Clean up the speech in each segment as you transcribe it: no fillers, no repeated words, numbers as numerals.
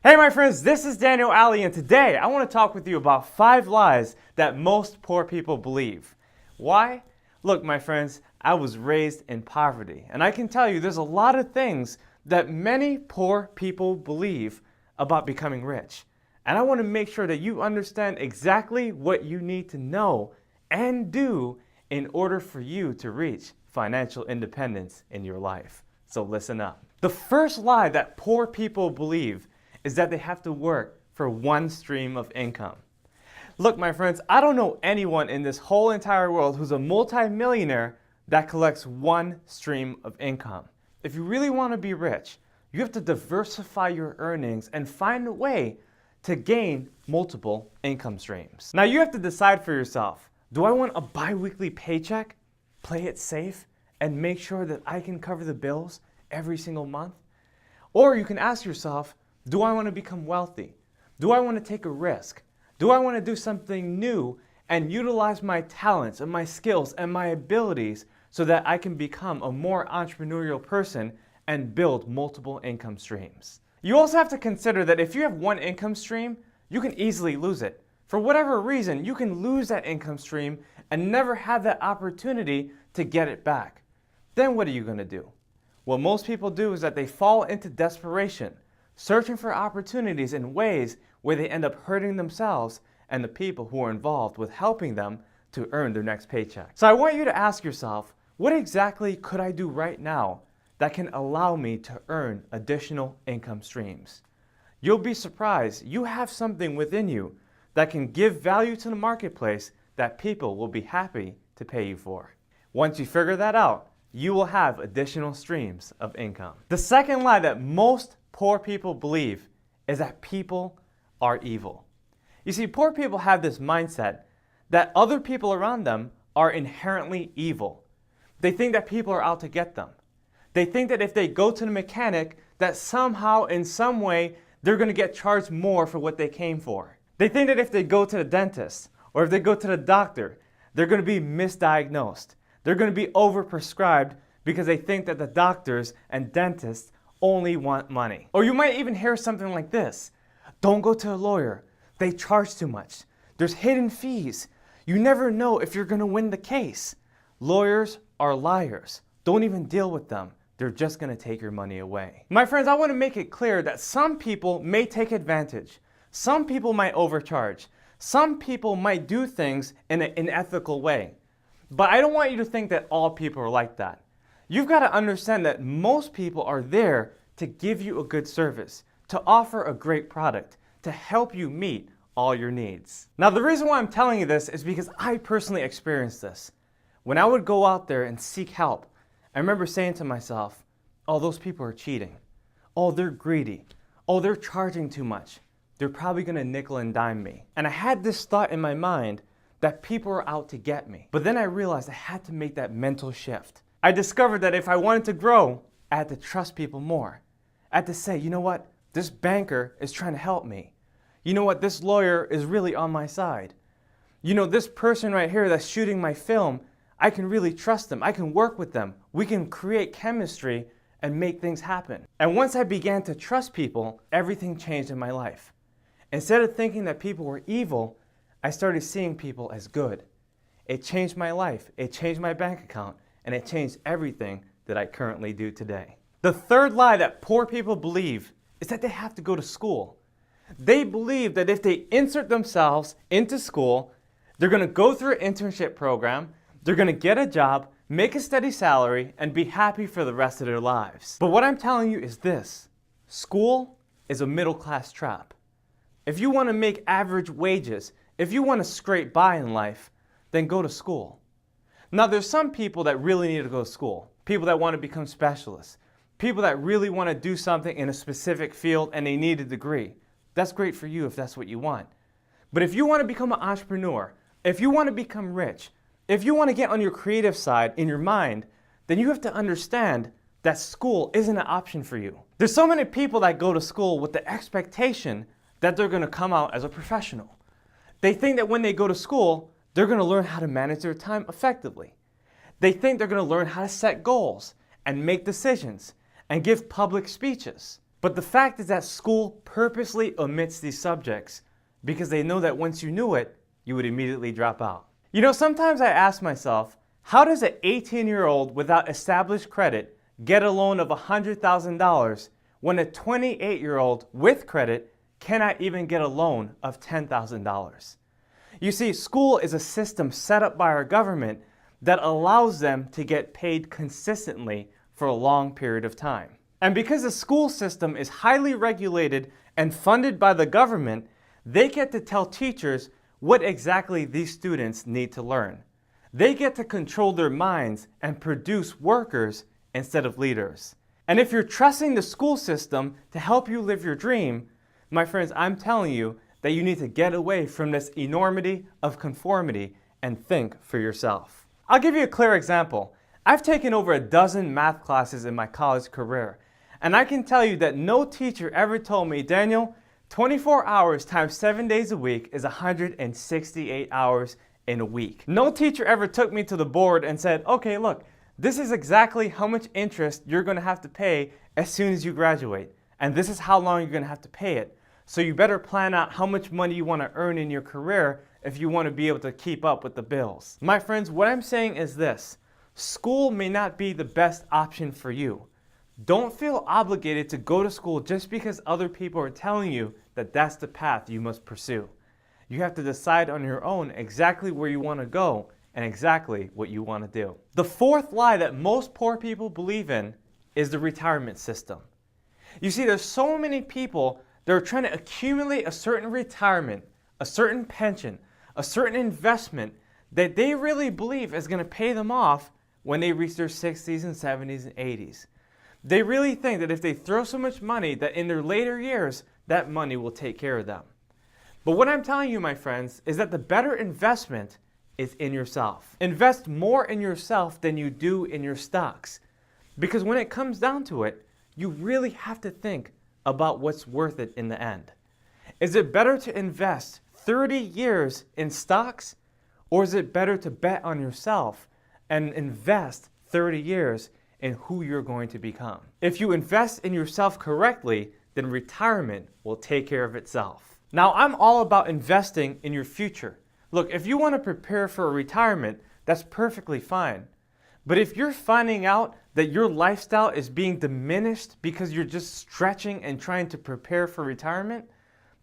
Hey my friends, this is Daniel Alley, and today I want to talk with you about 5 lies that most poor people believe. Why? Look my friends, I was raised in poverty, and I can tell you there's a lot of things that many poor people believe about becoming rich. And I want to make sure that you understand exactly what you need to know and do in order for you to reach financial independence in your life. So listen up. The first lie that poor people believe is that they have to work for one stream of income. Look, my friends, I don't know anyone in this whole entire world who's a multi-millionaire that collects one stream of income. If you really want to be rich, you have to diversify your earnings and find a way to gain multiple income streams. Now you have to decide for yourself, do I want a bi-weekly paycheck, play it safe, and make sure that I can cover the bills every single month? Or you can ask yourself, do I want to become wealthy? Do I want to take a risk? Do I want to do something new and utilize my talents and my skills and my abilities so that I can become a more entrepreneurial person and build multiple income streams? You also have to consider that if you have one income stream, you can easily lose it. For whatever reason, you can lose that income stream and never have that opportunity to get it back. Then what are you going to do? What most people do is that they fall into desperation, searching for opportunities in ways where they end up hurting themselves and the people who are involved with helping them to earn their next paycheck. So I want you to ask yourself, what exactly could I do right now that can allow me to earn additional income streams? You'll be surprised. You have something within you that can give value to the marketplace that people will be happy to pay you for. Once you figure that out, you will have additional streams of income. The second lie that most poor people believe is that people are evil. You see, poor people have this mindset that other people around them are inherently evil. They think that people are out to get them. They think that if they go to the mechanic, that somehow, in some way, they're going to get charged more for what they came for. They think that if they go to the dentist or if they go to the doctor, they're going to be misdiagnosed. They're going to be overprescribed because they think that the doctors and dentists only want money. Or you might even hear something like this: don't go to a lawyer. They charge too much. There's hidden fees. You never know if you're going to win the case. Lawyers are liars. Don't even deal with them. They're just going to take your money away. My friends, I want to make it clear that some people may take advantage. Some people might overcharge. Some people might do things in an unethical way. But I don't want you to think that all people are like that. You've got to understand that most people are there to give you a good service, to offer a great product, to help you meet all your needs. Now, the reason why I'm telling you this is because I personally experienced this. When I would go out there and seek help, I remember saying to myself, oh, those people are cheating. Oh, they're greedy. Oh, they're charging too much. They're probably going to nickel and dime me. And I had this thought in my mind that people are out to get me. But then I realized I had to make that mental shift. I discovered that if I wanted to grow, I had to trust people more. I had to say, you know what? This banker is trying to help me. You know what? This lawyer is really on my side. You know, this person right here that's shooting my film, I can really trust them. I can work with them. We can create chemistry and make things happen. And once I began to trust people, everything changed in my life. Instead of thinking that people were evil, I started seeing people as good. It changed my life. It changed my bank account. And it changed everything that I currently do today. The third lie that poor people believe is that they have to go to school. They believe that if they insert themselves into school, they're going to go through an internship program, they're going to get a job, make a steady salary, and be happy for the rest of their lives. But what I'm telling you is this: school is a middle-class trap. If you want to make average wages, if you want to scrape by in life, then go to school. Now, there's some people that really need to go to school. People that want to become specialists. People that really want to do something in a specific field and they need a degree. That's great for you if that's what you want. But if you want to become an entrepreneur, if you want to become rich, if you want to get on your creative side in your mind, then you have to understand that school isn't an option for you. There's so many people that go to school with the expectation that they're going to come out as a professional. They think that when they go to school, they're going to learn how to manage their time effectively. They think they're going to learn how to set goals and make decisions and give public speeches. But the fact is that school purposely omits these subjects because they know that once you knew it, you would immediately drop out. You know, sometimes I ask myself, how does an 18-year-old without established credit get a loan of $100,000 when a 28-year-old with credit cannot even get a loan of $10,000? You see, school is a system set up by our government that allows them to get paid consistently for a long period of time. And because the school system is highly regulated and funded by the government, they get to tell teachers what exactly these students need to learn. They get to control their minds and produce workers instead of leaders. And if you're trusting the school system to help you live your dream, my friends, I'm telling you that you need to get away from this enormity of conformity and think for yourself. I'll give you a clear example. I've taken over a dozen math classes in my college career, and I can tell you that no teacher ever told me, Daniel, 24 hours times 7 days a week is 168 hours in a week. No teacher ever took me to the board and said, okay, look, this is exactly how much interest you're going to have to pay as soon as you graduate, and this is how long you're going to have to pay it. So you better plan out how much money you want to earn in your career if you want to be able to keep up with the bills. My friends, what I'm saying is this: school may not be the best option for you. Don't feel obligated to go to school just because other people are telling you that that's the path you must pursue. You have to decide on your own exactly where you want to go and exactly what you want to do. The fourth lie that most poor people believe in is the retirement system. You see, there's so many people that are trying to accumulate a certain retirement, a certain pension, a certain investment that they really believe is going to pay them off when they reach their 60s and 70s and 80s. They really think that if they throw so much money that in their later years, that money will take care of them. But what I'm telling you, my friends, is that the better investment is in yourself. Invest more in yourself than you do in your stocks. Because when it comes down to it, you really have to think about what's worth it in the end. Is it better to invest 30 years in stocks, or is it better to bet on yourself and invest 30 years in who you're going to become? If you invest in yourself correctly, then retirement will take care of itself. Now, I'm all about investing in your future. Look, if you want to prepare for a retirement, that's perfectly fine. But if you're finding out that your lifestyle is being diminished because you're just stretching and trying to prepare for retirement,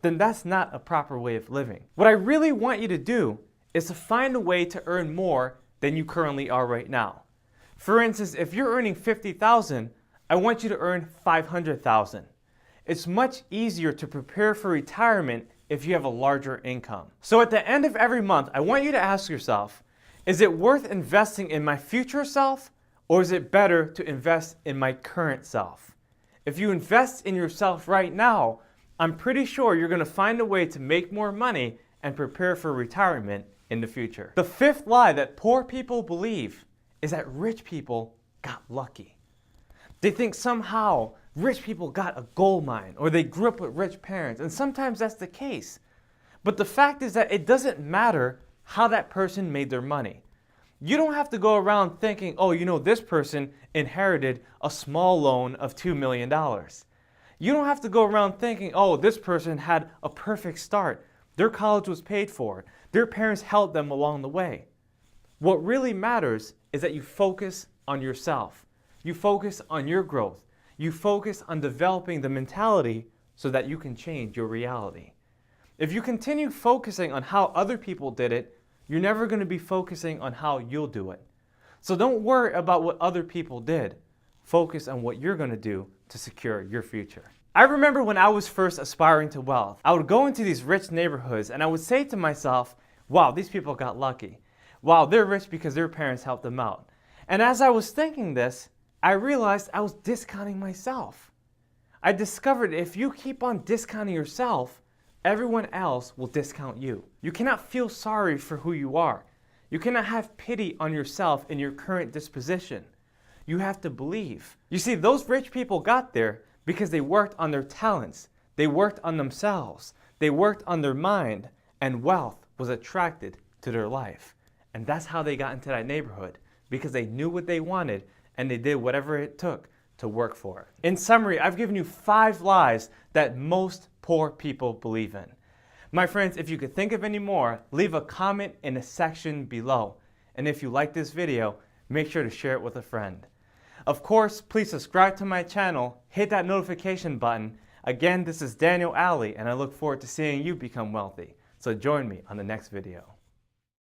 then that's not a proper way of living. What I really want you to do is to find a way to earn more than you currently are right now. For instance, if you're earning $50,000, I want you to earn $500,000. It's much easier to prepare for retirement if you have a larger income. So at the end of every month, I want you to ask yourself, is it worth investing in my future self, or is it better to invest in my current self? If you invest in yourself right now, I'm pretty sure you're going to find a way to make more money and prepare for retirement in the future. The fifth lie that poor people believe is that rich people got lucky. They think somehow rich people got a gold mine, or they grew up with rich parents, and sometimes that's the case. But the fact is that it doesn't matter how that person made their money. You don't have to go around thinking, oh, you know, this person inherited a small loan of $2 million. You don't have to go around thinking, oh, this person had a perfect start. Their college was paid for. Their parents helped them along the way. What really matters is that you focus on yourself. You focus on your growth. You focus on developing the mentality so that you can change your reality. If you continue focusing on how other people did it, you're never going to be focusing on how you'll do it. So don't worry about what other people did. Focus on what you're going to do to secure your future. I remember when I was first aspiring to wealth, I would go into these rich neighborhoods and I would say to myself, wow, these people got lucky. Wow, they're rich because their parents helped them out. And as I was thinking this, I realized I was discounting myself. I discovered if you keep on discounting yourself, everyone else will discount you. You cannot feel sorry for who you are. You cannot have pity on yourself in your current disposition. You have to believe. You see, those rich people got there because they worked on their talents. They worked on themselves. They worked on their mind, and wealth was attracted to their life. And that's how they got into that neighborhood, because they knew what they wanted and they did whatever it took to work for it. In summary, I've given you 5 lies that most poor people believe in. My friends, if you could think of any more, leave a comment in the section below. And if you like this video, make sure to share it with a friend. Of course, please subscribe to my channel, hit that notification button. Again, this is Daniel Alley, and I look forward to seeing you become wealthy. So join me on the next video.